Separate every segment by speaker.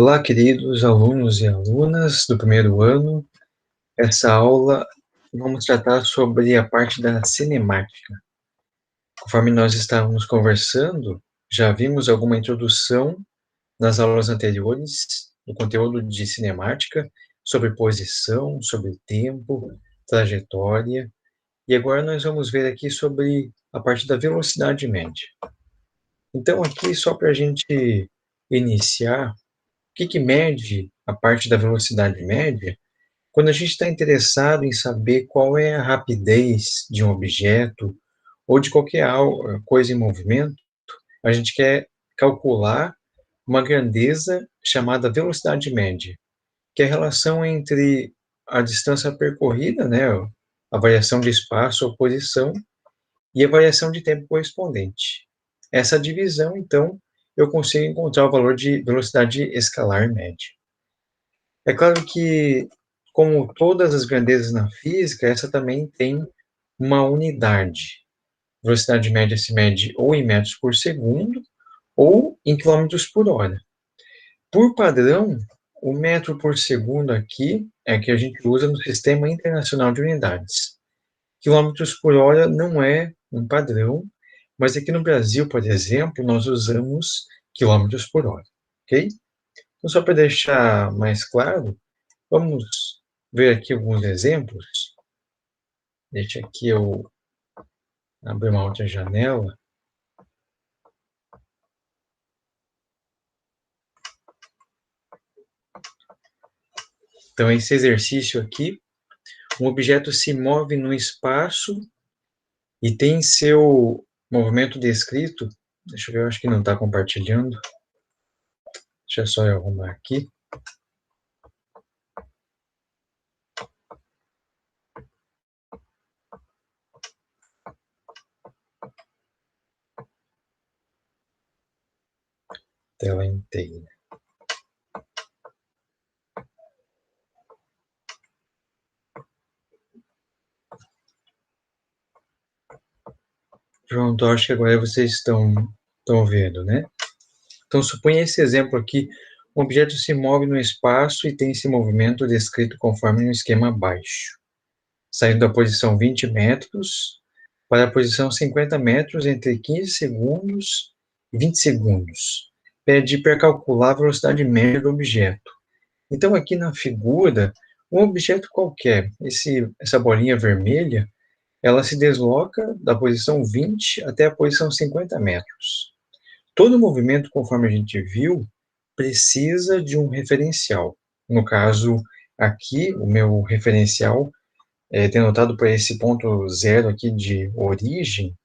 Speaker 1: Olá, queridos alunos e alunas do primeiro ano. Essa aula vamos tratar sobre a parte da cinemática. Conforme nós estávamos conversando, já vimos alguma introdução nas aulas anteriores, do conteúdo de cinemática, sobre posição, sobre tempo, trajetória, e agora nós vamos ver aqui sobre a parte da velocidade média. Então, aqui, só para a gente iniciar, o que mede a parte da velocidade média? Quando a gente está interessado em saber qual é a rapidez de um objeto ou de qualquer coisa em movimento, a gente quer calcular uma grandeza chamada velocidade média, que é a relação entre a distância percorrida, né, a variação de espaço ou posição, e a variação de tempo correspondente. Essa divisão, então, eu consigo encontrar o valor de velocidade escalar média. É claro que, como todas as grandezas na física, essa também tem uma unidade. Velocidade média se mede ou em metros por segundo ou em quilômetros por hora. Por padrão, o metro por segundo aqui é que a gente usa no Sistema Internacional de Unidades. Quilômetros por hora não é um padrão, mas aqui no Brasil, por exemplo, nós usamos quilômetros por hora, ok? Então, só para deixar mais claro, vamos ver aqui alguns exemplos. Deixa aqui eu abrir uma outra janela. Então, esse exercício aqui, um objeto se move no espaço e tem seu movimento descrito. Deixa eu ver, eu acho que não está compartilhando. Deixa só eu arrumar aqui. Tela inteira. Pronto, acho que agora vocês estão vendo, né? Então, suponha esse exemplo aqui, um objeto se move no espaço e tem esse movimento descrito conforme no esquema abaixo, saindo da posição 20 metros para a posição 50 metros entre 15 segundos e 20 segundos. Pede para calcular a velocidade média do objeto. Então, aqui na figura, um objeto qualquer, essa bolinha vermelha, ela se desloca da posição 20 até a posição 50 metros. Todo movimento, conforme a gente viu, precisa de um referencial. No caso, aqui, o meu referencial é denotado por esse ponto zero aqui de origem.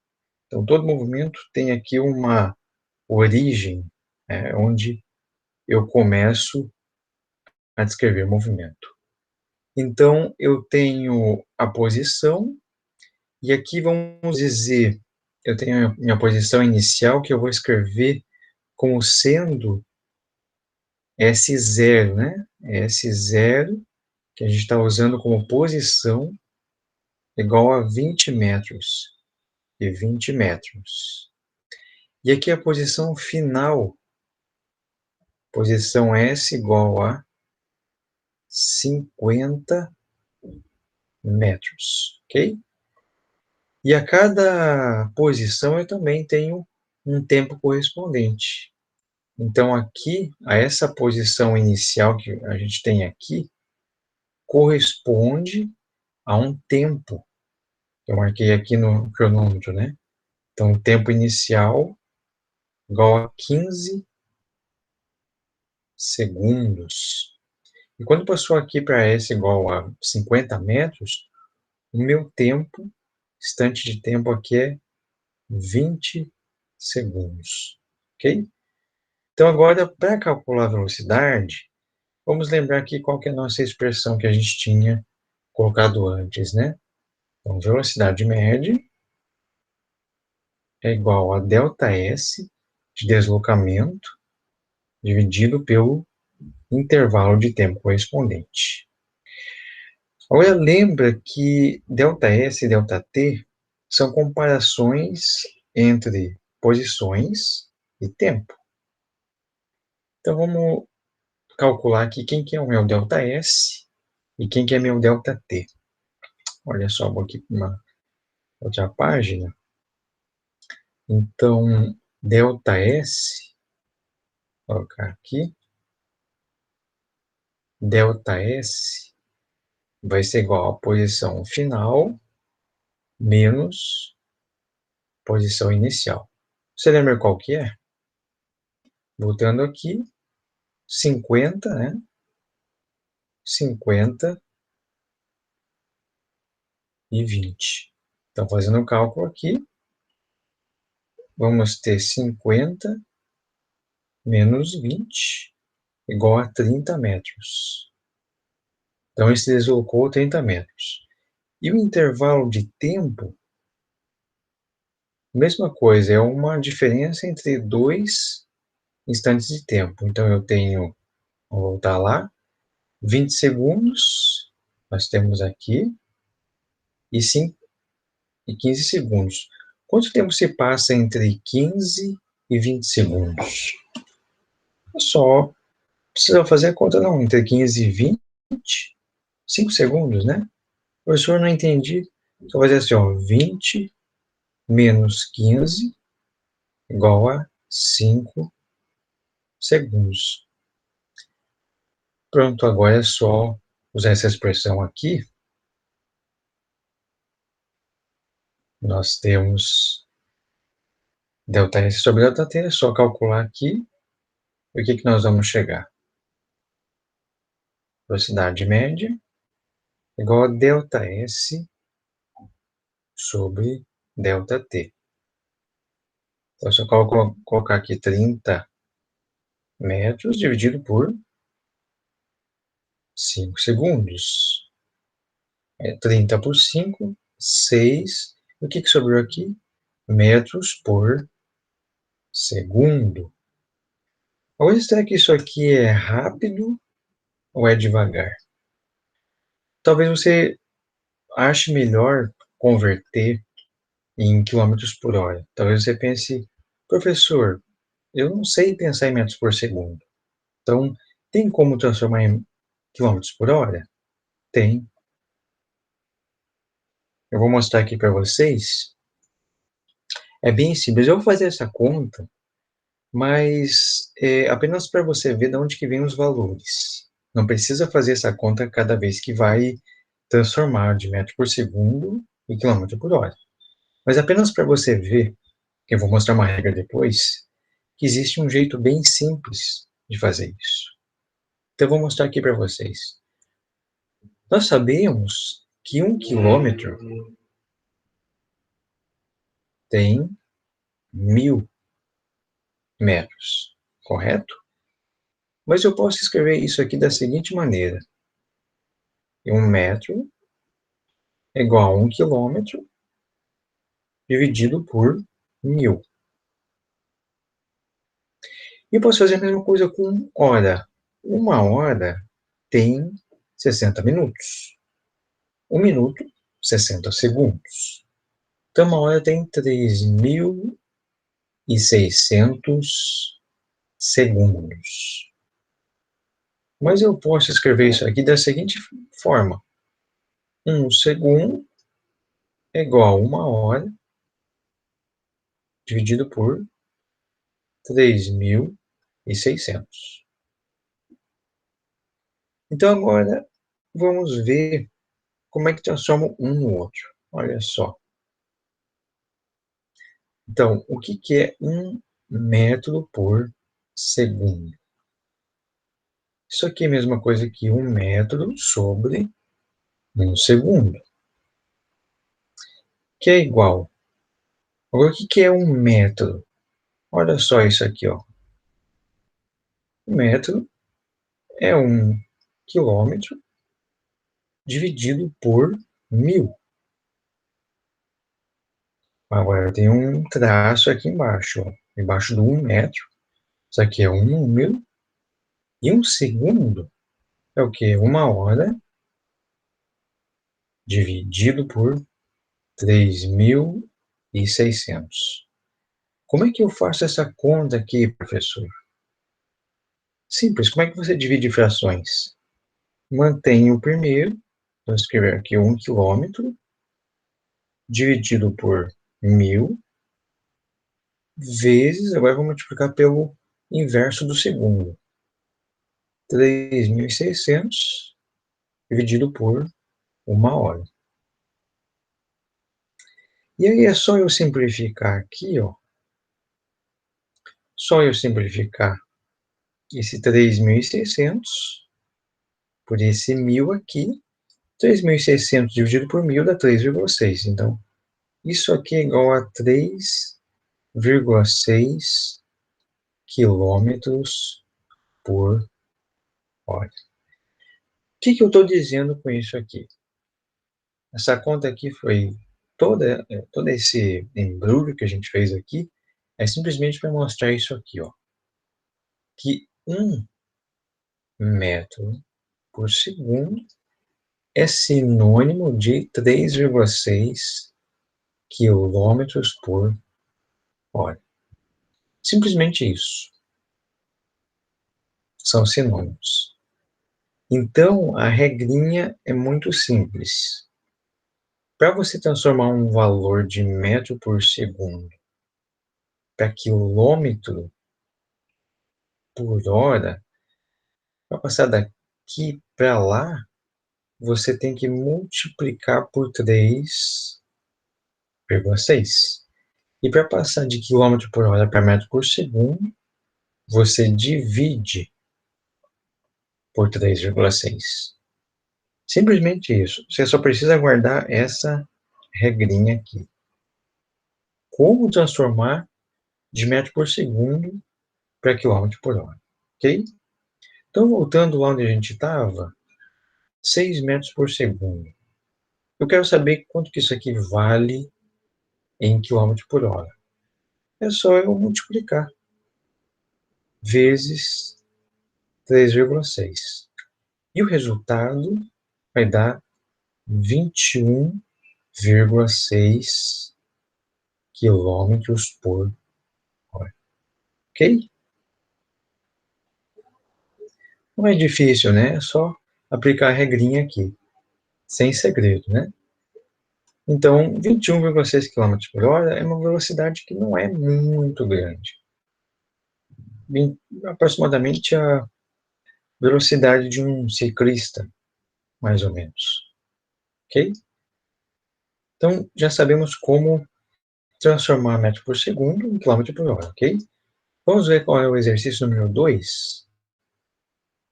Speaker 1: Então, todo movimento tem aqui uma origem, onde eu começo a descrever o movimento. Então, eu tenho a posição, e aqui vamos dizer, eu tenho a minha posição inicial, que eu vou escrever como sendo S0, né? S0, que a gente está usando como posição, igual a 20 metros. E 20 metros. E aqui a posição final, posição S igual a 50 metros, ok? E a cada posição eu também tenho um tempo correspondente. Então, aqui, a essa posição inicial que a gente tem aqui, corresponde a um tempo. Eu marquei aqui no cronômetro, né? Então, o tempo inicial igual a 15 segundos. E quando passou aqui para S igual a 50 metros, o meu tempo, instante de tempo aqui é 20 segundos, ok? Então, agora, para calcular a velocidade, vamos lembrar aqui qual que é a nossa expressão que a gente tinha colocado antes, né? Então, velocidade média é igual a ΔS de deslocamento dividido pelo intervalo de tempo correspondente. Agora, lembra que ΔS e ΔT são comparações entre posições e tempo. Então, vamos calcular aqui quem que é o meu ΔS e quem que é meu ΔT. Olha só, vou aqui para uma outra página. Então, ΔS, vou colocar aqui, ΔS vai ser igual a posição final menos posição inicial. Você lembra qual que é? Voltando aqui, 50, né? 50 e 20. Então, fazendo o cálculo aqui, vamos ter 50 menos 20 igual a 30 metros. Então, ele se deslocou 30 metros. E o intervalo de tempo, mesma coisa, é uma diferença entre dois instantes de tempo. Então, eu tenho, vou voltar lá, 20 segundos, nós temos aqui, e 15 segundos. Quanto tempo se passa entre 15 e 20 segundos? É só precisa fazer a conta, não, entre 15 e 20, 5 segundos, né? Professor, não entendi. Só fazer assim, ó, 20 menos 15 igual a 5 segundos. Pronto, agora é só usar essa expressão aqui. Nós temos ΔS sobre ΔT, é só calcular aqui. E o que que nós vamos chegar? Velocidade média igual a ΔS sobre ΔT. Então, se eu colocar aqui 30 metros dividido por 5 segundos. 30 por 5, 6. O que que sobrou aqui? Metros por segundo. Agora, será que isso aqui é rápido ou é devagar? Talvez você ache melhor converter em quilômetros por hora. Talvez você pense, professor, eu não sei pensar em metros por segundo. Então, tem como transformar em quilômetros por hora? Tem. Eu vou mostrar aqui para vocês. É bem simples. Eu vou fazer essa conta, mas apenas para você ver de onde que vem os valores. Não precisa fazer essa conta cada vez que vai transformar de metro por segundo em quilômetro por hora. Mas apenas para você ver, que eu vou mostrar uma regra depois, que existe um jeito bem simples de fazer isso. Então, eu vou mostrar aqui para vocês. Nós sabemos que 1 quilômetro tem 1000 metros, correto? Mas eu posso escrever isso aqui da seguinte maneira. 1 metro é igual a 1 quilômetro dividido por 1000. E eu posso fazer a mesma coisa com hora. 1 hora tem 60 minutos. 1 minuto, 60 segundos. Então, 1 hora tem 3.600 segundos. Mas eu posso escrever isso aqui da seguinte forma. 1 segundo é igual a 1 hora dividido por 3.600. Então, agora, vamos ver como é que transforma um no outro. Olha só. Então, o que que é 1 metro por segundo? Isso aqui é a mesma coisa que 1 metro sobre 1 segundo, que é igual. Agora, o que que é 1 metro? Olha só isso aqui, ó. 1 metro é 1 quilômetro dividido por 1000. Agora, tem um traço aqui embaixo, ó. Embaixo do 1 metro. Isso aqui é um número. E 1 segundo é o quê? 1 hora dividido por 3.600. Como é que eu faço essa conta aqui, professor? Simples, como é que você divide frações? Mantém o primeiro, vou escrever aqui 1 quilômetro, dividido por 1.000, vezes, agora vou multiplicar pelo inverso do segundo. 3.600 dividido por 1 hora. E aí é só eu simplificar aqui, ó. Só eu simplificar esse 3.600 por esse 1.000 aqui. 3.600 dividido por 1.000 dá 3,6. Então, isso aqui é igual a 3,6 quilômetros por hora. O que eu estou dizendo com isso aqui? Essa conta aqui foi todo esse embrulho que a gente fez aqui, é simplesmente para mostrar isso aqui, ó, que 1 metro por segundo é sinônimo de 3,6 quilômetros por hora. Simplesmente isso. São sinônimos. Então, a regrinha é muito simples. Para você transformar um valor de metro por segundo para quilômetro por hora, para passar daqui para lá, você tem que multiplicar por 3,6. E para passar de quilômetro por hora para metro por segundo, você divide por 3,6. Simplesmente isso. Você só precisa guardar essa regrinha aqui. Como transformar de metro por segundo para quilômetro por hora, ok? Então, voltando lá onde a gente estava, 6 metros por segundo. Eu quero saber quanto que isso aqui vale em quilômetro por hora. É só eu multiplicar vezes 3,6. E o resultado vai dar 21,6 quilômetros por hora. Ok? Não é difícil, né? É só aplicar a regrinha aqui, sem segredo, né? Então, 21,6 km por hora é uma velocidade que não é muito grande. Aproximadamente a velocidade de um ciclista, mais ou menos. Ok? Então, já sabemos como transformar metro por segundo em quilômetro por hora, ok? Vamos ver qual é o exercício número 2.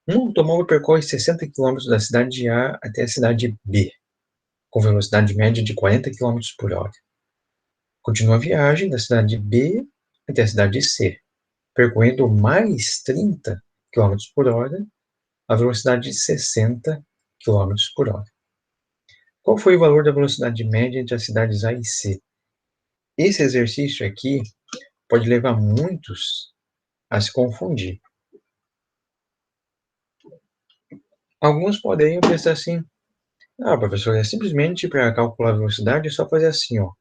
Speaker 1: Um automóvel percorre 60 km da cidade A até a cidade B, com velocidade média de 40 km por hora. Continua a viagem da cidade B até a cidade C, percorrendo mais 30 km por hora, a velocidade de 60 km por hora. Qual foi o valor da velocidade média entre as cidades A e C? Esse exercício aqui pode levar muitos a se confundir. Alguns poderiam pensar assim, professor, é simplesmente para calcular a velocidade, é só fazer assim, ó.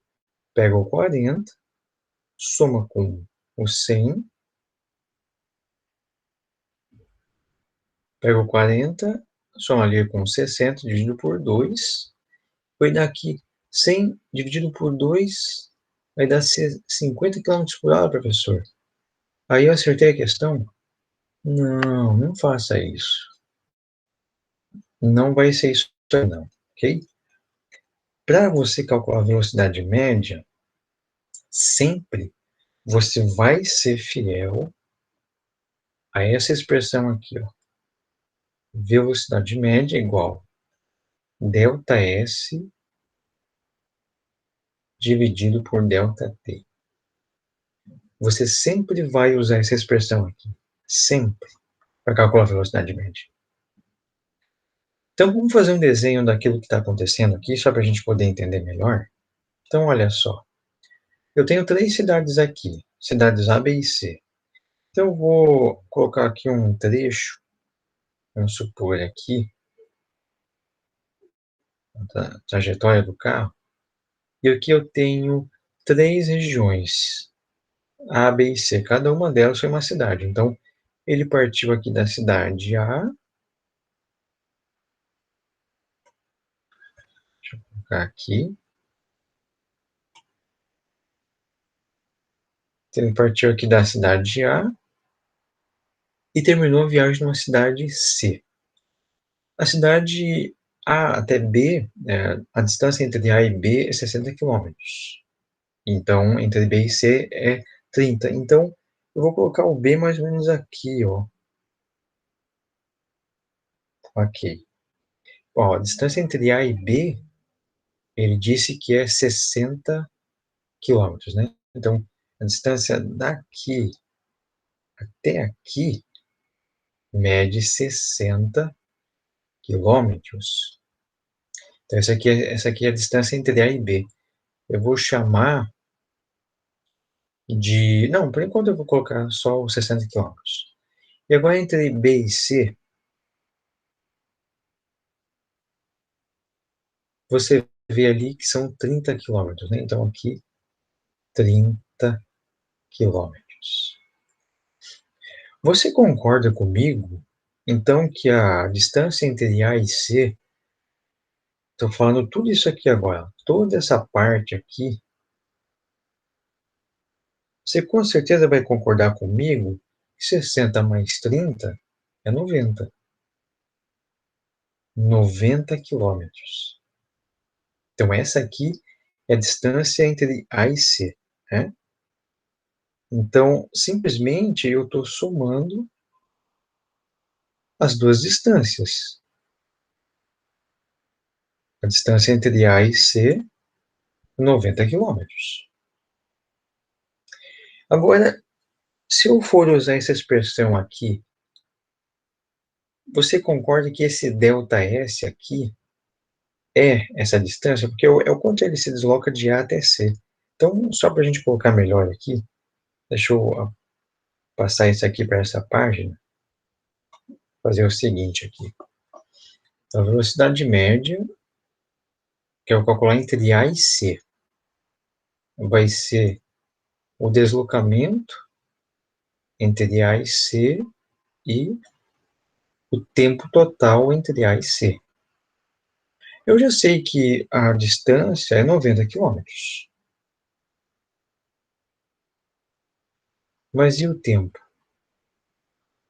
Speaker 1: Pega o 40, soma com o 100, pega o 40, soma ali com 60, dividido por 2, vai dar aqui 100 dividido por 2, vai dar 50 km por hora, professor. Aí eu acertei a questão? Não, não faça isso. Não vai ser isso não, ok? Para você calcular a velocidade média, sempre você vai ser fiel a essa expressão aqui, ó. Velocidade média igual ΔS dividido por ΔT. Você sempre vai usar essa expressão aqui. Sempre. Para calcular a velocidade média. Então, vamos fazer um desenho daquilo que está acontecendo aqui, só para a gente poder entender melhor. Então, olha só. Eu tenho 3 cidades aqui. Cidades A, B e C. Então, eu vou colocar aqui um trecho. Vamos supor aqui a trajetória do carro. E aqui eu tenho 3 regiões, A, B e C. Cada uma delas foi uma cidade. Então, Ele partiu aqui da cidade A, deixa eu colocar aqui. Ele partiu aqui da cidade A e terminou a viagem numa cidade C. A cidade A até B, a distância entre A e B é 60 quilômetros. Então, entre B e C é 30. Então, eu vou colocar o B mais ou menos aqui, ó. Ok. Ó, a distância entre A e B, ele disse que é 60 quilômetros, né? Então, a distância daqui até aqui mede 60 quilômetros. Então, essa aqui é a distância entre A e B. Eu vou chamar de... Não, por enquanto eu vou colocar só os 60 quilômetros. E agora entre B e C, você vê ali que são 30 quilômetros, né? Então aqui, 30 quilômetros. Você concorda comigo, então, que a distância entre A e C, estou falando tudo isso aqui agora, toda essa parte aqui, você com certeza vai concordar comigo que 60 mais 30 é 90. 90 quilômetros. Então, essa aqui é a distância entre A e C, né? Então, simplesmente eu estou somando as duas distâncias. A distância entre A e C, 90 quilômetros. Agora, se eu for usar essa expressão aqui, você concorda que esse ΔS aqui é essa distância? Porque é o quanto ele se desloca de A até C. Então, só para a gente colocar melhor aqui, deixa eu passar isso aqui para essa página, fazer o seguinte aqui. Então, a velocidade média, que eu vou calcular entre A e C, vai ser o deslocamento entre A e C e o tempo total entre A e C. Eu já sei que a distância é 90 quilômetros. Mas e o tempo?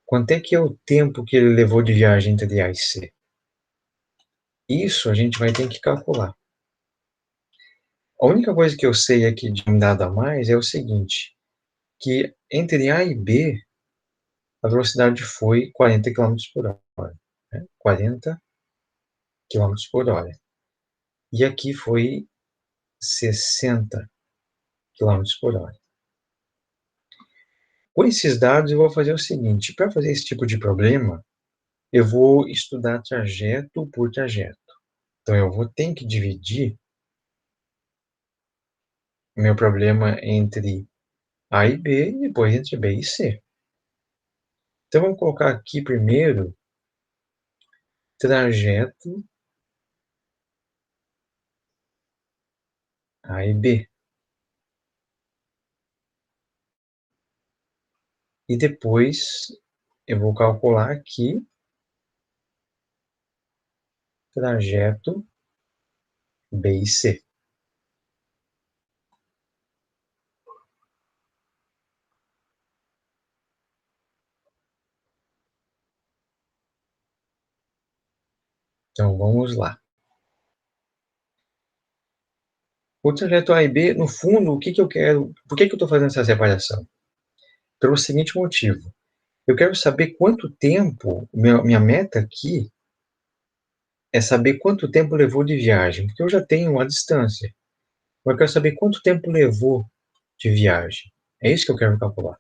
Speaker 1: Quanto é que é o tempo que ele levou de viagem entre A e C? Isso a gente vai ter que calcular. A única coisa que eu sei aqui de um dado a mais é o seguinte, que entre A e B, a velocidade foi 40 quilômetros por hora. Né? 40 quilômetros por hora. E aqui foi 60 quilômetros por hora. Com esses dados, eu vou fazer o seguinte: para fazer esse tipo de problema, eu vou estudar trajeto por trajeto. Então, eu vou ter que dividir o meu problema entre A e B e depois entre B e C. Então, vamos colocar aqui primeiro trajeto A e B. E depois eu vou calcular aqui trajeto B e C. Então, vamos lá. O trajeto A e B, no fundo, o que que eu quero? Por que que eu estou fazendo essa separação? Pelo seguinte motivo. Eu quero saber quanto tempo, minha meta aqui é saber quanto tempo levou de viagem, porque eu já tenho uma distância. Eu quero saber quanto tempo levou de viagem. É isso que eu quero calcular.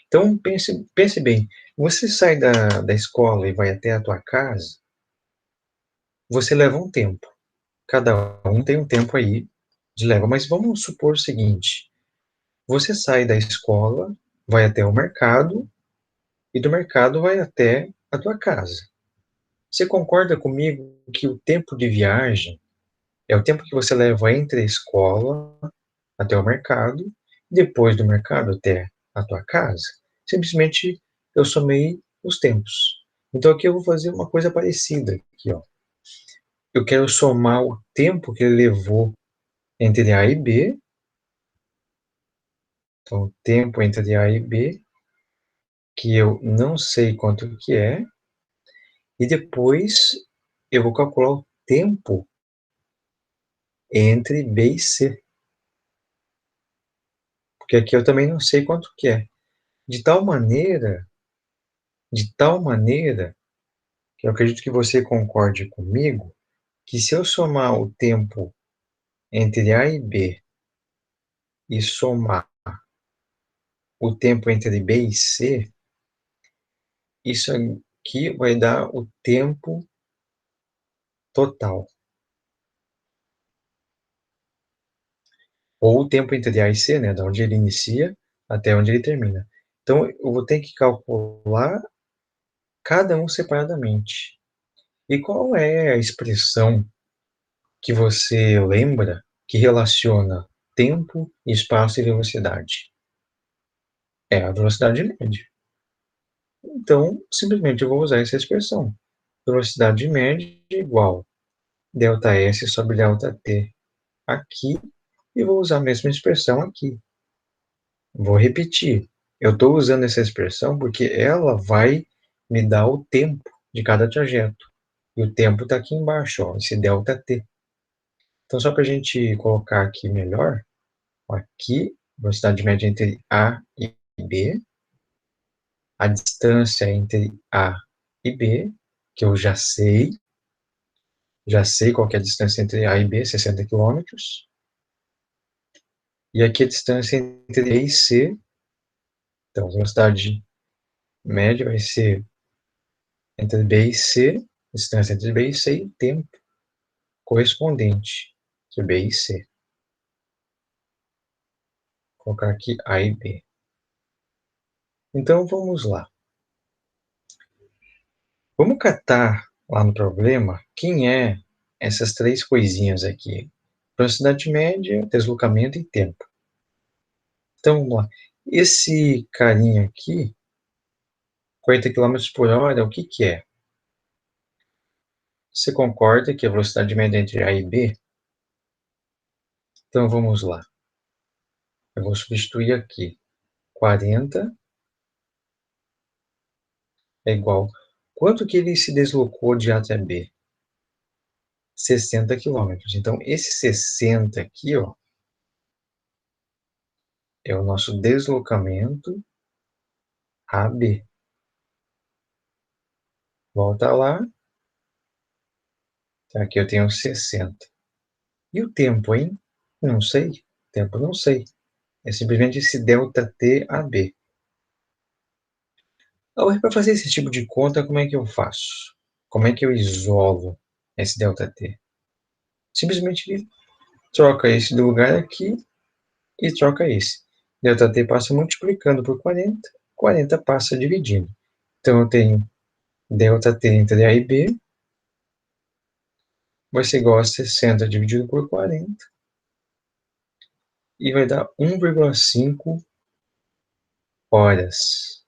Speaker 1: Então, pense bem. Você sai da escola e vai até a tua casa, você leva um tempo. Cada um tem um tempo aí de leva. Mas vamos supor o seguinte. Você sai da escola, vai até o mercado, e do mercado vai até a tua casa. Você concorda comigo que o tempo de viagem é o tempo que você leva entre a escola até o mercado, depois do mercado até a tua casa? Simplesmente eu somei os tempos. Então aqui eu vou fazer uma coisa parecida aqui, ó. Eu quero somar o tempo que ele levou entre A e B. Então, o tempo entre A e B, que eu não sei quanto que é, e depois eu vou calcular o tempo entre B e C, porque aqui eu também não sei quanto que é. De tal maneira, que eu acredito que você concorde comigo, que se eu somar o tempo entre A e B e somar o tempo entre B e C, isso aqui vai dar o tempo total, ou o tempo entre A e C, né, da onde ele inicia até onde ele termina. Então, eu vou ter que calcular cada um separadamente. E qual é a expressão que você lembra que relaciona tempo, espaço e velocidade? É a velocidade média. Então, simplesmente eu vou usar essa expressão. Velocidade média igual ΔS sobre ΔT aqui, e vou usar a mesma expressão aqui. Vou repetir. Eu estou usando essa expressão porque ela vai me dar o tempo de cada trajeto. E o tempo está aqui embaixo, ó, esse ΔT. Então, só para a gente colocar aqui melhor, aqui, velocidade média entre A e B, a distância entre A e B, que eu já sei qual que é a distância entre A e B, 60 quilômetros. E aqui a distância entre B e C, então a velocidade média vai ser entre B e C, distância entre B e C e o tempo correspondente entre B e C. Vou colocar aqui A e B. Então vamos lá. Vamos catar lá no problema quem é essas três coisinhas aqui. Velocidade média, deslocamento e tempo. Então vamos lá. Esse carinha aqui, 40 km por hora, o que que é? Você concorda que a velocidade média entre A e B? Então vamos lá. Eu vou substituir aqui. 40 é igual. Quanto que ele se deslocou de A até B? 60 quilômetros. Então, esse 60 aqui, ó, é o nosso deslocamento AB. Volta lá. Aqui eu tenho 60. E o tempo, hein? Não sei. Tempo não sei. É simplesmente esse ΔT AB. Agora, para fazer esse tipo de conta, como é que eu faço? Como é que eu isolo esse ΔT? Simplesmente troca esse do lugar aqui e troca esse. ΔT passa multiplicando por 40, 40 passa dividindo. Então, eu tenho ΔT entre A e B vai ser igual a 60 dividido por 40 e vai dar 1,5 horas.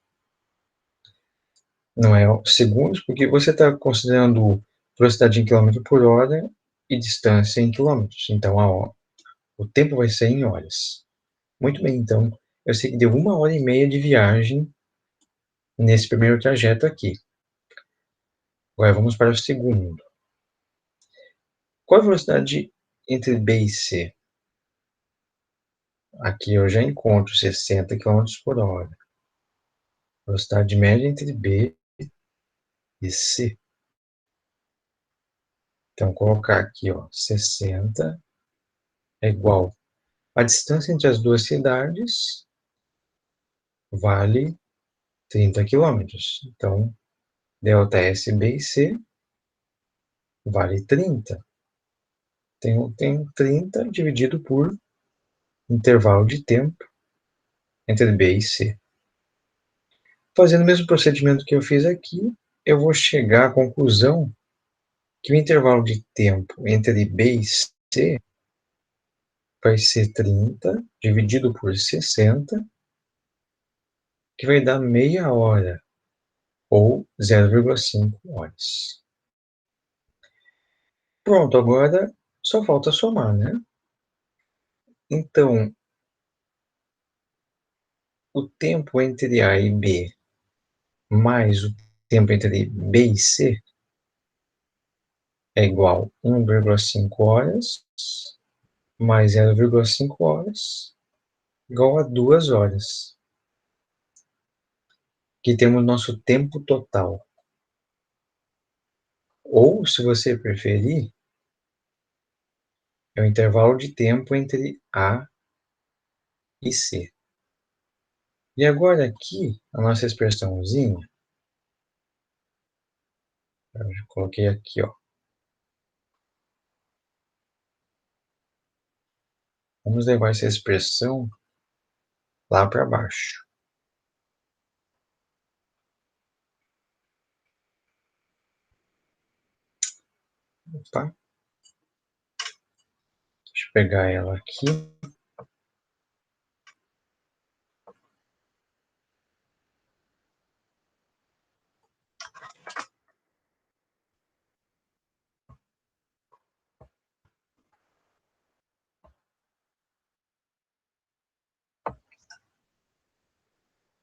Speaker 1: Não é segundos, porque você está considerando velocidade em quilômetro por hora e distância em quilômetros. Então, o tempo vai ser em horas. Muito bem, então, eu sei que deu 1 hora e meia de viagem nesse primeiro trajeto aqui. Agora vamos para o segundo. Qual a velocidade entre B e C? Aqui eu já encontro 60 km por hora. Velocidade média entre B e C. Então, colocar aqui, ó, 60 é igual. A distância entre as duas cidades vale 30 quilômetros. Então, delta S, B e C vale 30. Tem 30 dividido por intervalo de tempo entre B e C. Fazendo o mesmo procedimento que eu fiz aqui, eu vou chegar à conclusão que o intervalo de tempo entre B e C vai ser 30 dividido por 60, que vai dar meia hora. ou 0,5 horas. Pronto, agora só falta somar, né? Então, o tempo entre A e B mais o tempo entre B e C é igual a 1,5 horas mais 0,5 horas igual a 2 horas. Aqui temos nosso tempo total. Ou, se você preferir, é o intervalo de tempo entre A e C. E agora aqui, a nossa expressãozinha, eu já coloquei aqui, ó. Vamos levar essa expressão lá para baixo. Opa. Deixa eu pegar ela aqui.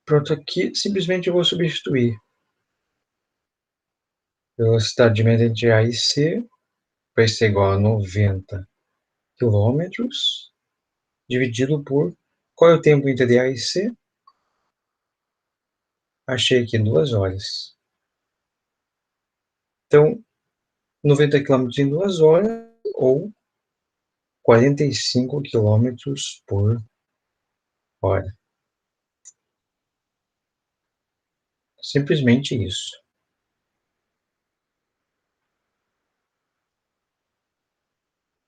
Speaker 1: Pronto, aqui simplesmente eu vou substituir. Velocidade média entre A e C vai ser igual a 90 quilômetros dividido por... Qual é o tempo entre A e C? Achei aqui 2 horas. Então, 90 quilômetros em 2 horas ou 45 quilômetros por hora. Simplesmente isso.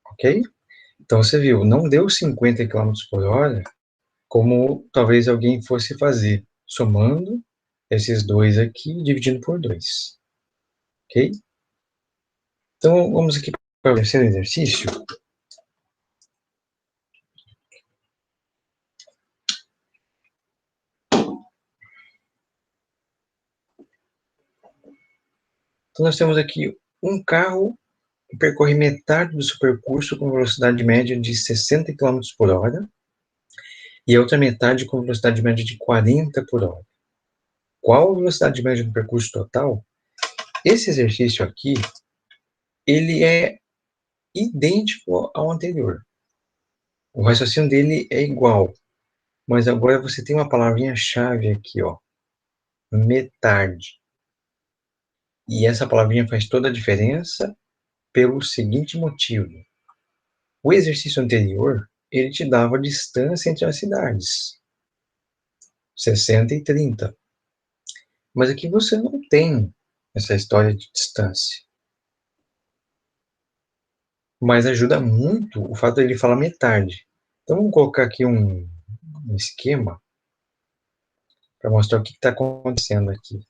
Speaker 1: Ok? Então, você viu, não deu 50 quilômetros por hora, como talvez alguém fosse fazer, somando esses dois aqui e dividindo por 2. Ok? Então, vamos aqui para o terceiro exercício. Então, nós temos aqui um carro que percorre metade do seu percurso com velocidade média de 60 quilômetros por hora e a outra metade com velocidade média de 40 por hora. Qual a velocidade média do percurso total? Esse exercício aqui, ele é idêntico ao anterior. O raciocínio dele é igual, mas agora você tem uma palavrinha-chave aqui, ó, metade. E essa palavrinha faz toda a diferença pelo seguinte motivo. O exercício anterior, ele te dava a distância entre as cidades, 60 e 30. Mas aqui você não tem essa história de distância. Mas ajuda muito o fato de ele falar metade. Então, vamos colocar aqui um esquema para mostrar o que está acontecendo aqui.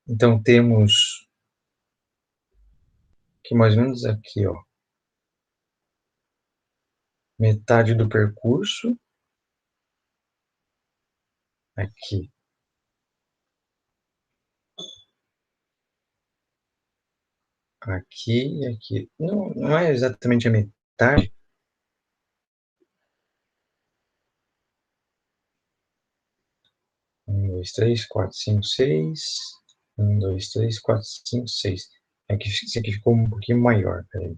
Speaker 1: Então, temos que mais ou menos aqui, ó, metade do percurso, aqui. Aqui e aqui. Não, não é exatamente a metade. 1, 2, 3, 4, 5, 6. 1, 2, 3, 4, 5, 6. Aqui, esse aqui ficou um pouquinho maior. Peraí.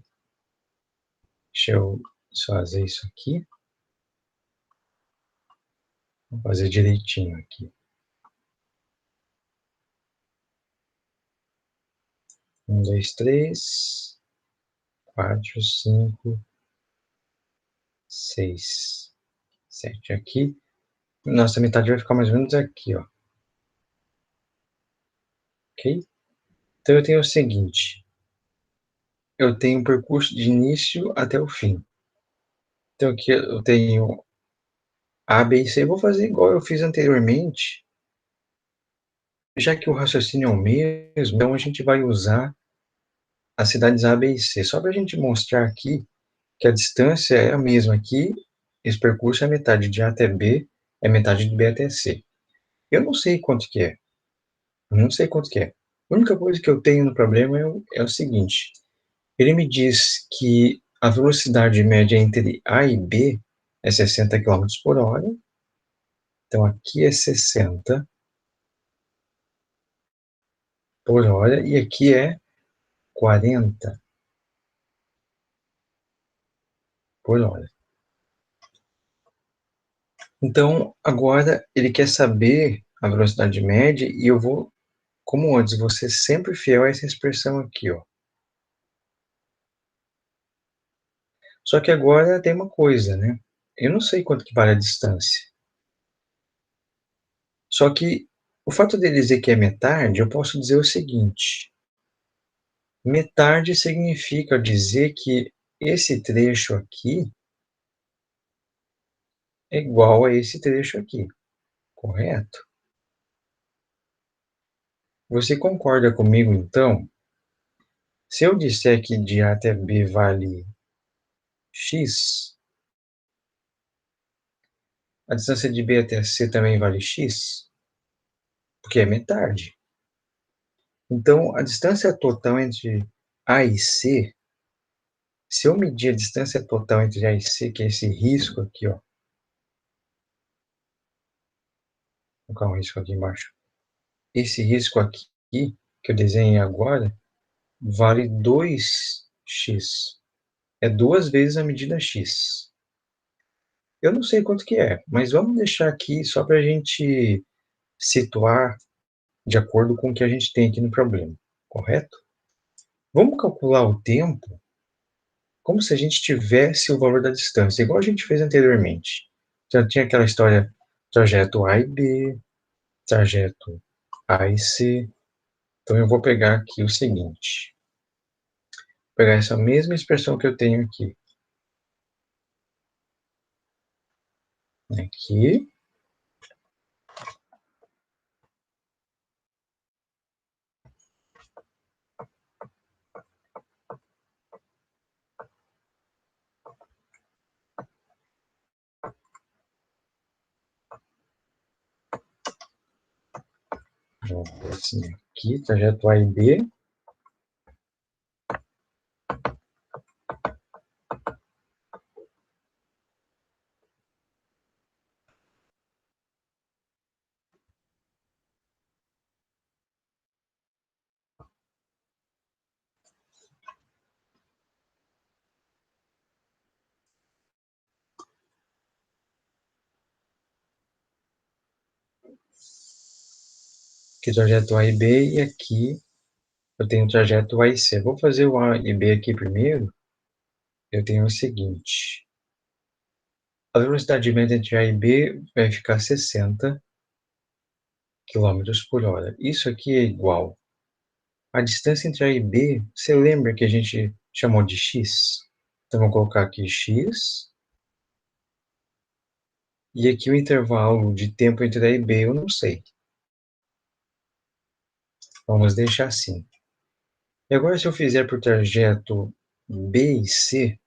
Speaker 1: Deixa eu fazer isso aqui. Vou fazer direitinho aqui. 1, 2, 3, 4, 5, 6, 7 aqui. Nossa metade vai ficar mais ou menos aqui, ó. Ok? Então, eu tenho o seguinte. Eu tenho um percurso de início até o fim. Então, aqui eu tenho A, B e C. Eu vou fazer igual eu fiz anteriormente. Já que o raciocínio é o mesmo, então a gente vai usar as cidades A, B e C. Só para a gente mostrar aqui que a distância é a mesma aqui. Esse percurso é a metade de A até B é metade de B até C. Eu não sei quanto que é. Eu não sei quanto que é. A única coisa que eu tenho no problema é o seguinte. Ele me diz que a velocidade média entre A e B é 60 quilômetros por hora. Então, aqui é 60 por hora e aqui é 40 por hora. Então, agora ele quer saber a velocidade média e eu vou, como antes, vou ser sempre fiel a essa expressão aqui, ó. Só que agora tem uma coisa, né? Eu não sei quanto que vale a distância. Só que o fato dele dizer que é metade, eu posso dizer o seguinte: metade significa dizer que esse trecho aqui é igual a esse trecho aqui, correto? Você concorda comigo, então? Se eu disser que de A até B vale x, a distância de B até C também vale x, porque é metade. Então, a distância total entre A e C, se eu medir a distância total entre A e C, que é esse risco aqui, ó, vou colocar um risco aqui embaixo. Esse risco aqui, que eu desenhei agora, vale 2x. É 2 vezes a medida x. Eu não sei quanto que é, mas vamos deixar aqui só para a gente situar de acordo com o que a gente tem aqui no problema, correto? Vamos calcular o tempo como se a gente tivesse o valor da distância, igual a gente fez anteriormente. Já tinha aquela história, trajeto A e B, trajeto A e C. Então, eu vou pegar aqui o seguinte. Vou pegar essa mesma expressão que eu tenho aqui. Aqui. Vou pôr assim aqui, trajeto A e B. Aqui trajeto A e B, e aqui eu tenho o trajeto A e C. Vou fazer o A e B aqui primeiro. Eu tenho o seguinte. A velocidade média entre A e B vai ficar 60 quilômetros por hora. Isso aqui é igual. A distância entre A e B, você lembra que a gente chamou de x? Então, vou colocar aqui x. E aqui o intervalo de tempo entre A e B eu não sei. Vamos deixar assim. E agora, se eu fizer para o trajeto B e C,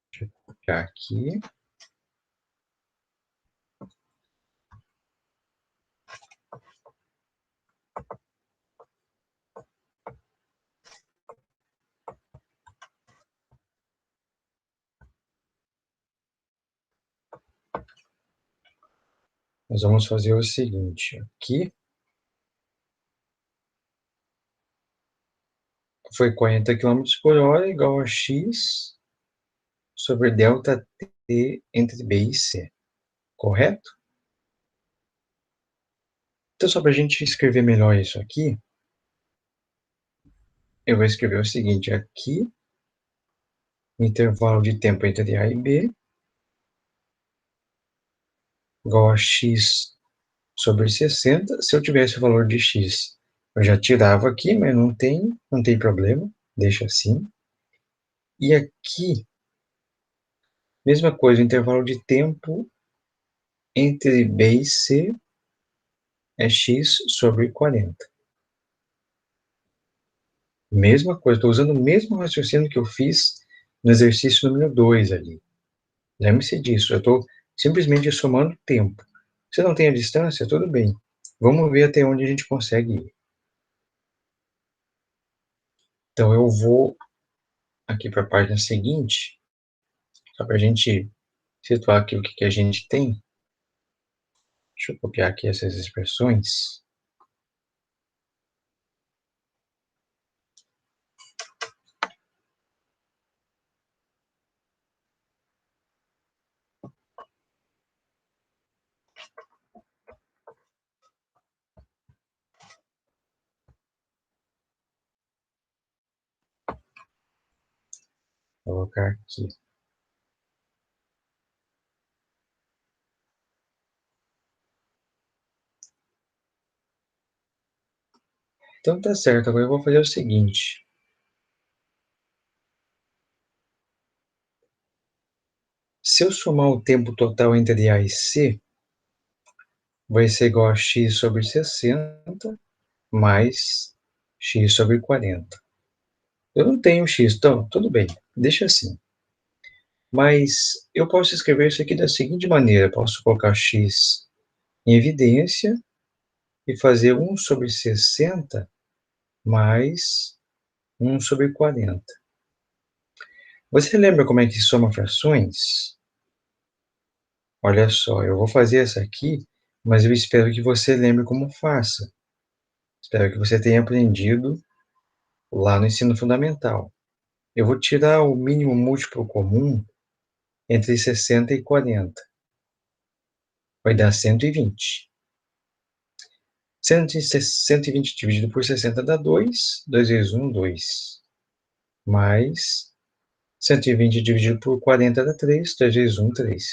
Speaker 1: deixa eu colocar aqui. Nós vamos fazer o seguinte. Aqui foi 40 quilômetros por hora igual a x sobre delta t entre B e C. Correto? Então, só para a gente escrever melhor isso aqui, eu vou escrever o seguinte. Aqui, o intervalo de tempo entre A e B igual a x sobre 60. Se eu tivesse o valor de x, eu já tirava aqui, mas não tem problema. Deixa assim. E aqui, mesma coisa, o intervalo de tempo entre B e C é x sobre 40. Mesma coisa, estou usando o mesmo raciocínio que eu fiz no exercício número 2 ali. Lembre-se disso, eu estou simplesmente somando tempo. Se não tem a distância, tudo bem. Vamos ver até onde a gente consegue ir. Então, eu vou aqui para a página seguinte, só para a gente situar aqui o que a gente tem. Deixa eu copiar aqui essas expressões. Vou colocar aqui. Então, tá certo. Agora eu vou fazer o seguinte. Se eu somar o tempo total entre A e C, vai ser igual a x sobre 60 mais x sobre 40. Eu não tenho x, então tudo bem, deixa assim. Mas eu posso escrever isso aqui da seguinte maneira: posso colocar x em evidência e fazer 1 sobre 60 mais 1 sobre 40. Você lembra como é que soma frações? Olha só, eu vou fazer essa aqui, mas eu espero que você lembre como faça. Espero que você tenha aprendido lá no ensino fundamental. Eu vou tirar o mínimo múltiplo comum entre 60 e 40. Vai dar 120. 120 dividido por 60 dá 2. 2 vezes 1, 2. Mais 120 dividido por 40 dá 3. 2 vezes 1, 3.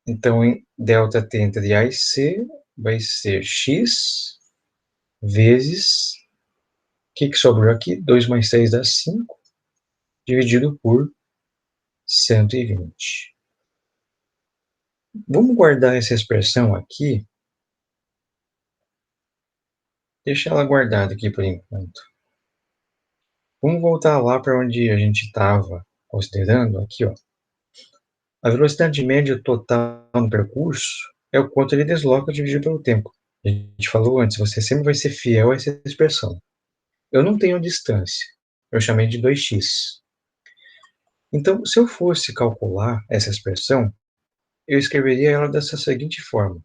Speaker 1: Então, em ΔT entre A e C vai ser x vezes... O que sobrou aqui? 2 mais 6 dá 5, dividido por 120. Vamos guardar essa expressão aqui. Deixa ela guardada aqui por enquanto. Vamos voltar lá para onde a gente estava considerando aqui, ó. A velocidade média total no percurso é o quanto ele desloca dividido pelo tempo. A gente falou antes, você sempre vai ser fiel a essa expressão. Eu não tenho distância, eu chamei de 2x. Então, se eu fosse calcular essa expressão, eu escreveria ela dessa seguinte forma: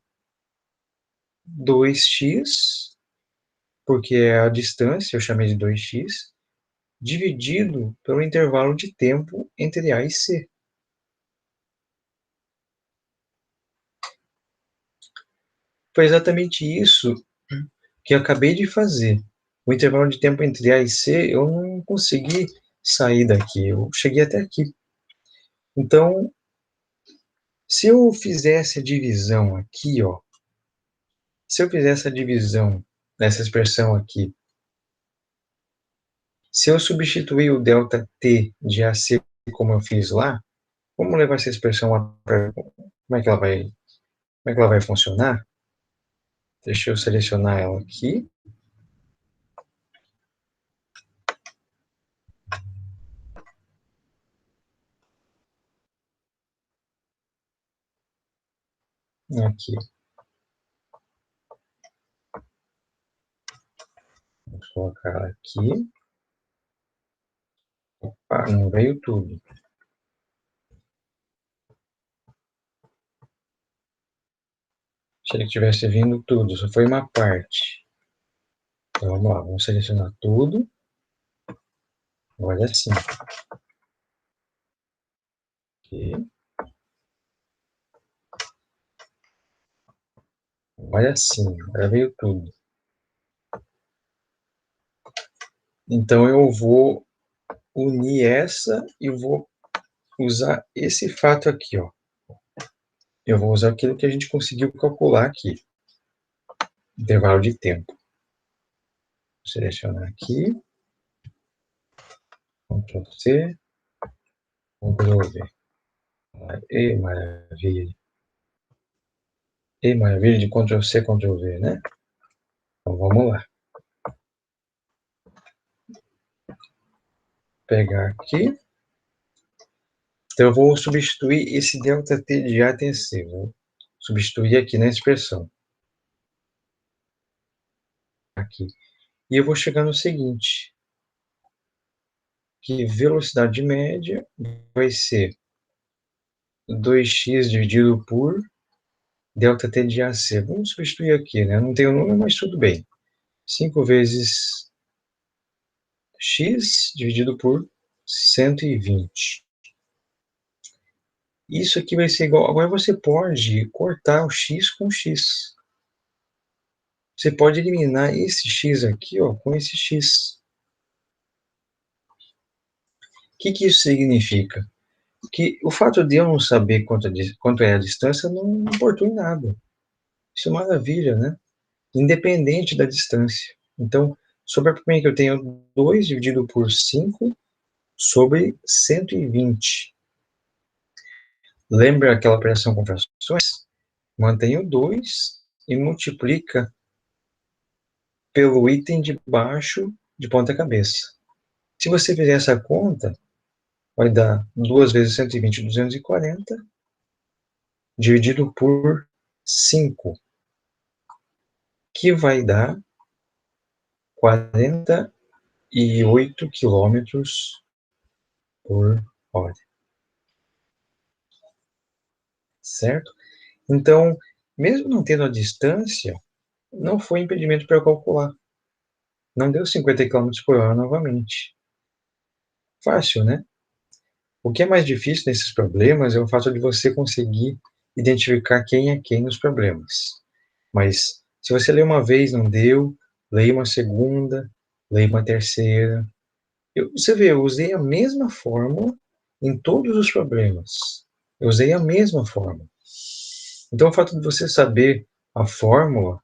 Speaker 1: 2x, porque é a distância, eu chamei de 2x, dividido pelo intervalo de tempo entre A e C. Foi exatamente isso que eu acabei de fazer. O intervalo de tempo entre A e C, eu não consegui sair daqui, eu cheguei até aqui. Então, se eu fizesse a divisão aqui, ó, se eu fizesse a divisão nessa expressão aqui, se eu substituir o ΔT de AC como eu fiz lá, vamos levar essa expressão lá para como é que ela vai funcionar? Deixa eu selecionar ela aqui. Aqui. Vou colocar aqui. Opa, não veio tudo. Achei que tivesse vindo tudo, só foi uma parte. Então vamos lá, vamos selecionar tudo. Olha assim. Aqui. Olha assim, agora veio tudo. Então eu vou unir essa e vou usar esse fato aqui, ó. Eu vou usar aquilo que a gente conseguiu calcular aqui. Intervalo de tempo. Vou selecionar aqui. Ctrl C. Ctrl V. E maravilha. E maravilha de Ctrl C, Ctrl V, né? Então vamos lá. pegar aqui. Então, eu vou substituir esse ΔT de ATC. Vou substituir aqui na expressão. Aqui. E eu vou chegar no seguinte, que velocidade média vai ser 2x dividido por ΔT de AC. Vamos substituir aqui, né? Não tem o número, mas tudo bem. 5 vezes x dividido por 120. Isso aqui vai ser igual... Agora você pode cortar o x com x. Você pode eliminar esse x aqui, ó, com esse x. O que isso significa? Que o fato de eu não saber quanto é a distância não importou em nada. Isso é maravilha, né? Independente da distância. Então, sobre para mim que eu tenho 2 dividido por 5 sobre 120. Lembra aquela operação com frações? Mantém o 2 e multiplica pelo item de baixo de ponta cabeça. Se você fizer essa conta, vai dar 2 vezes 120, 240, dividido por 5, que vai dar 48 quilômetros por hora. Certo? Então, mesmo não tendo a distância, não foi impedimento para eu calcular. Não deu 50 km por hora novamente. Fácil, né? O que é mais difícil nesses problemas é o fato de você conseguir identificar quem é quem nos problemas. Mas, se você lê uma vez, não deu, leia uma segunda, leia uma terceira. Você vê, eu usei a mesma fórmula em todos os problemas. Eu usei a mesma fórmula. Então, o fato de você saber a fórmula,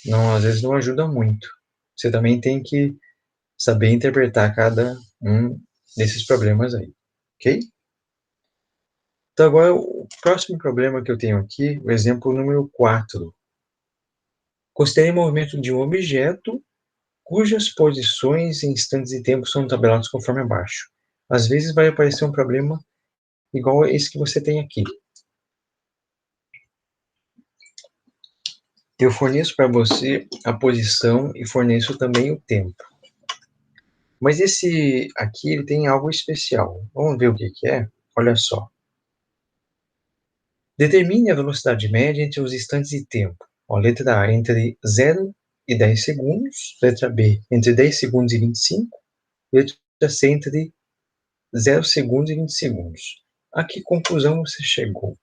Speaker 1: não, às vezes não ajuda muito. Você também tem que saber interpretar cada um desses problemas aí, ok? Então, agora, o próximo problema que eu tenho aqui, o exemplo número 4. Considere o movimento de um objeto cujas posições em instantes e tempos são tabelados conforme abaixo. Às vezes vai aparecer um problema igual a esse que você tem aqui. Eu forneço para você a posição e forneço também o tempo. Mas esse aqui, ele tem algo especial. Vamos ver o que é? Olha só. Determine a velocidade média entre os instantes de tempo. Ó, letra A, entre 0 e 10 segundos. Letra B, entre 10 segundos e 25. Letra C, entre 0 segundos e 20 segundos. A que conclusão você chegou?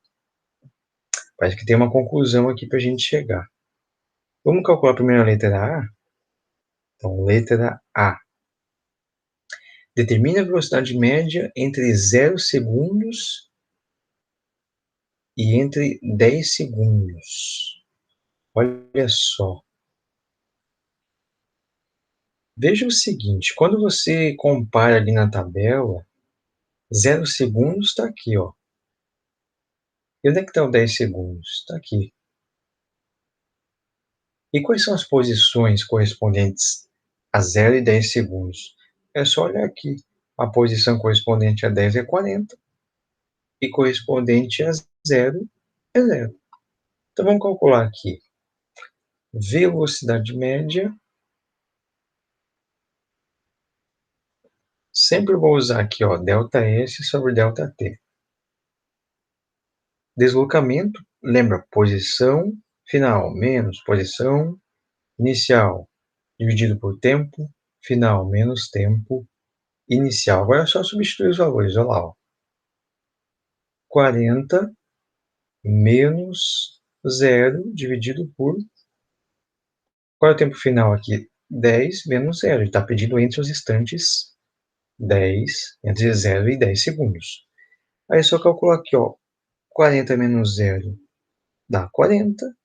Speaker 1: Parece que tem uma conclusão aqui para a gente chegar. Vamos calcular primeiro a letra A? Então, letra A. Determine a velocidade média entre 0 segundos e entre 10 segundos. Olha só. Veja o seguinte, quando você compara ali na tabela, 0 segundos está aqui, ó. E onde é que está o 10 segundos? Está aqui. E quais são as posições correspondentes a 0 e 10 segundos? É só olhar aqui. A posição correspondente a 10 é 40 e correspondente a 0 é 0. Então vamos calcular aqui. Velocidade média. Sempre vou usar aqui, ó, ΔS sobre ΔT. Deslocamento, lembra, posição final menos posição inicial, dividido por tempo final menos tempo inicial. Agora é só substituir os valores, olha lá, ó. 40 menos 0 dividido por... Qual é o tempo final aqui? 10 menos 0. Ele está pedindo entre os instantes 10, entre 0 e 10 segundos. Aí é só calcular aqui, ó. 40 menos 0 dá 40.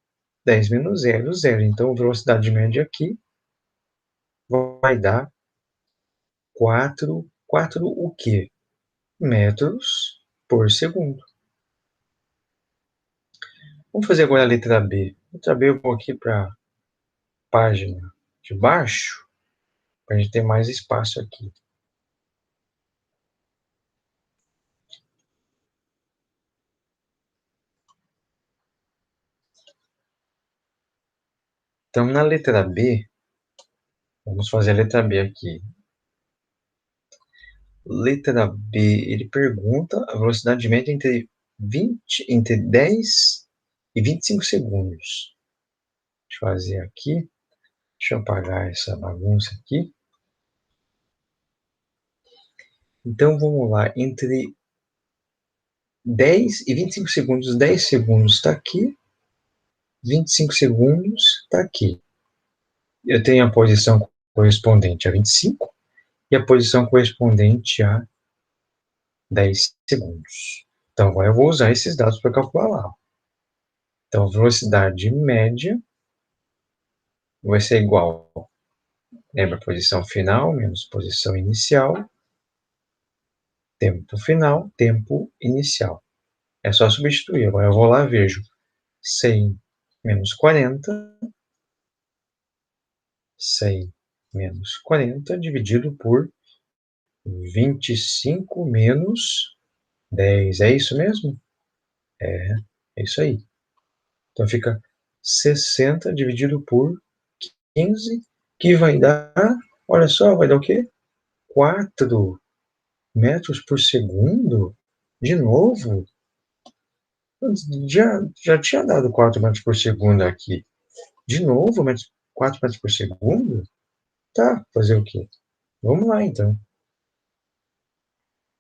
Speaker 1: 10 menos 0, 0. Então, a velocidade média aqui vai dar 4 o quê? Metros por segundo. Vamos fazer agora a letra B. Letra B eu vou aqui para a página de baixo, para a gente ter mais espaço aqui. Então, na letra B, vamos fazer a letra B aqui. Letra B, ele pergunta a velocidade média entre 10 e 25 segundos. Deixa eu fazer aqui. Deixa eu apagar essa bagunça aqui. Então, vamos lá. Entre 10 e 25 segundos. 10 segundos está aqui. 25 segundos está aqui. Eu tenho a posição correspondente a 25 e a posição correspondente a 10 segundos. Então, agora eu vou usar esses dados para calcular lá. Então, velocidade média vai ser igual, lembra, posição final menos posição inicial, tempo final, tempo inicial. É só substituir. Agora eu vou lá, vejo 100 menos 40, 100 menos 40 dividido por 25 menos 10. É isso mesmo? É isso aí. Então fica 60 dividido por 15, que vai dar, olha só, vai dar o quê? 4 metros por segundo? De novo? Já tinha dado 4 metros por segundo aqui. De novo, 4 metros por segundo? Tá, fazer o quê? Vamos lá, então.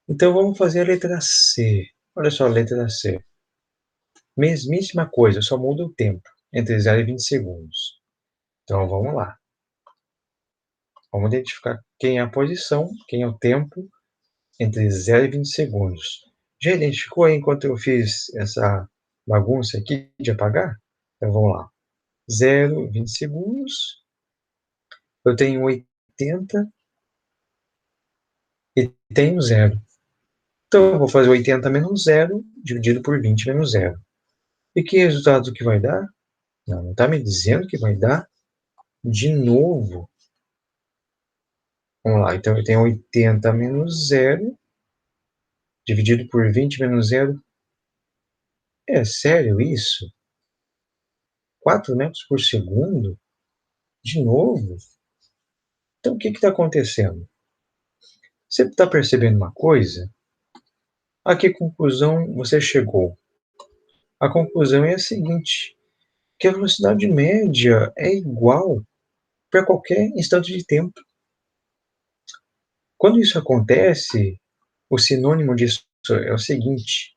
Speaker 1: Então, vamos fazer a letra C. Olha só a letra C. Mesmíssima coisa, só muda o tempo, entre 0 e 20 segundos. Então, vamos lá. Vamos identificar quem é a posição, quem é o tempo, entre 0 e 20 segundos. Já identificou aí enquanto eu fiz essa bagunça aqui de apagar? Então, vamos lá. 0, 20 segundos. Eu tenho 80 e tenho 0. Então, eu vou fazer 80 menos 0, dividido por 20 menos 0. E que resultado que vai dar? Não está me dizendo que vai dar de novo. Vamos lá, então eu tenho 80 menos 0, dividido por 20 menos 0. É sério isso? 4 metros por segundo? De novo? Então, o que está acontecendo? Você está percebendo uma coisa? A que conclusão você chegou? A conclusão é a seguinte, que a velocidade média é igual para qualquer instante de tempo. Quando isso acontece, o sinônimo disso é o seguinte,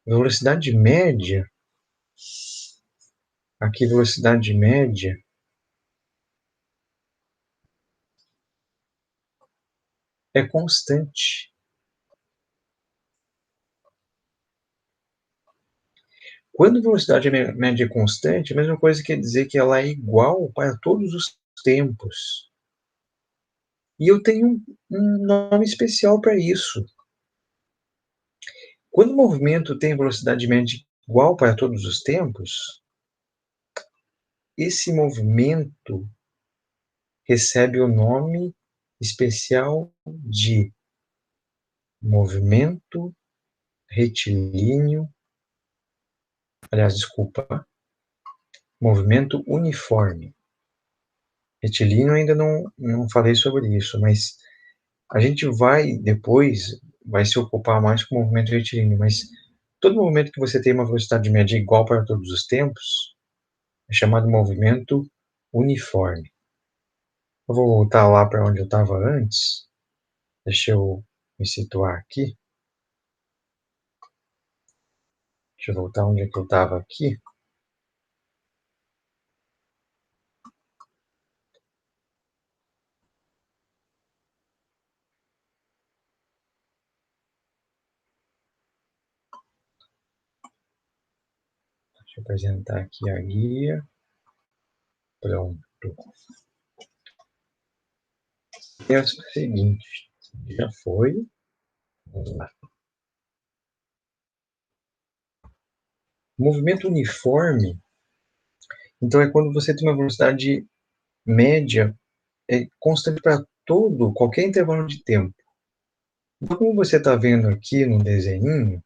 Speaker 1: velocidade média, aqui velocidade média, é constante. Quando velocidade média é constante, a mesma coisa quer dizer que ela é igual para todos os tempos. E eu tenho um nome especial para isso. Quando o movimento tem velocidade média igual para todos os tempos, esse movimento recebe o nome especial de movimento retilíneo, aliás, desculpa, movimento uniforme. Retilíneo ainda não falei sobre isso, mas a gente vai depois, vai se ocupar mais com o movimento retilíneo, mas todo movimento que você tem uma velocidade média igual para todos os tempos é chamado movimento uniforme. Eu vou voltar lá para onde eu estava antes. Deixa eu me situar aqui. Deixa eu voltar onde é que eu estava aqui. Deixa eu apresentar aqui a guia. Pronto. É o seguinte, já foi. Vamos lá. Movimento uniforme, então é quando você tem uma velocidade média constante para qualquer intervalo de tempo. Então, como você está vendo aqui no desenho,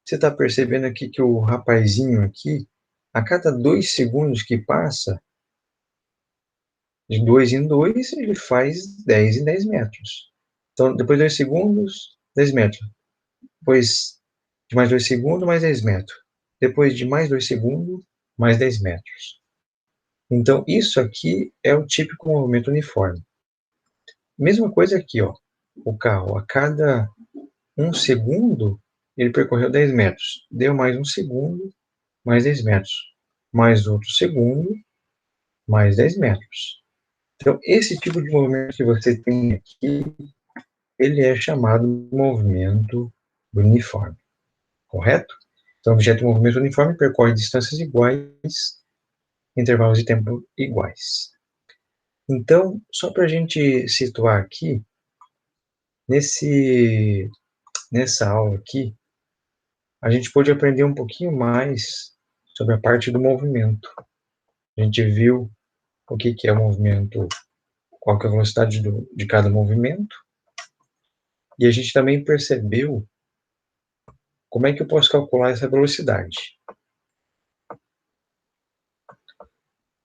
Speaker 1: você está percebendo aqui que o rapazinho aqui, A cada 2 segundos que passa, de 2 em 2, ele faz 10 em 10 metros. Então, depois de 2 segundos, 10 metros. Depois de mais 2 segundos, mais 10 metros. Depois de mais 2 segundos, mais 10 metros. Então, isso aqui é o típico movimento uniforme. Mesma coisa aqui, ó. O carro, a cada 1 segundo, ele percorreu 10 metros. Deu mais 1 segundo, mais 10 metros. Mais outro segundo, mais 10 metros. Então, esse tipo de movimento que você tem aqui, ele é chamado de movimento uniforme, correto? Então, o objeto de movimento uniforme percorre distâncias iguais, intervalos de tempo iguais. Então, só para a gente situar aqui, nessa aula aqui, a gente pôde aprender um pouquinho mais sobre a parte do movimento. A gente viu o que é o movimento, qual que é a velocidade de cada movimento, e a gente também percebeu como é que eu posso calcular essa velocidade.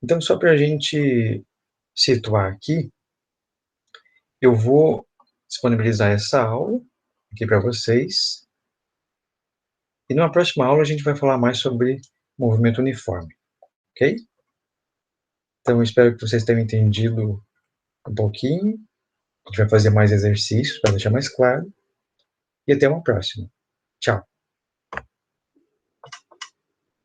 Speaker 1: Então, só para a gente situar aqui, eu vou disponibilizar essa aula aqui para vocês, e numa próxima aula a gente vai falar mais sobre movimento uniforme, ok? Então, eu espero que vocês tenham entendido um pouquinho. A gente vai fazer mais exercícios para deixar mais claro. E até uma próxima. Tchau.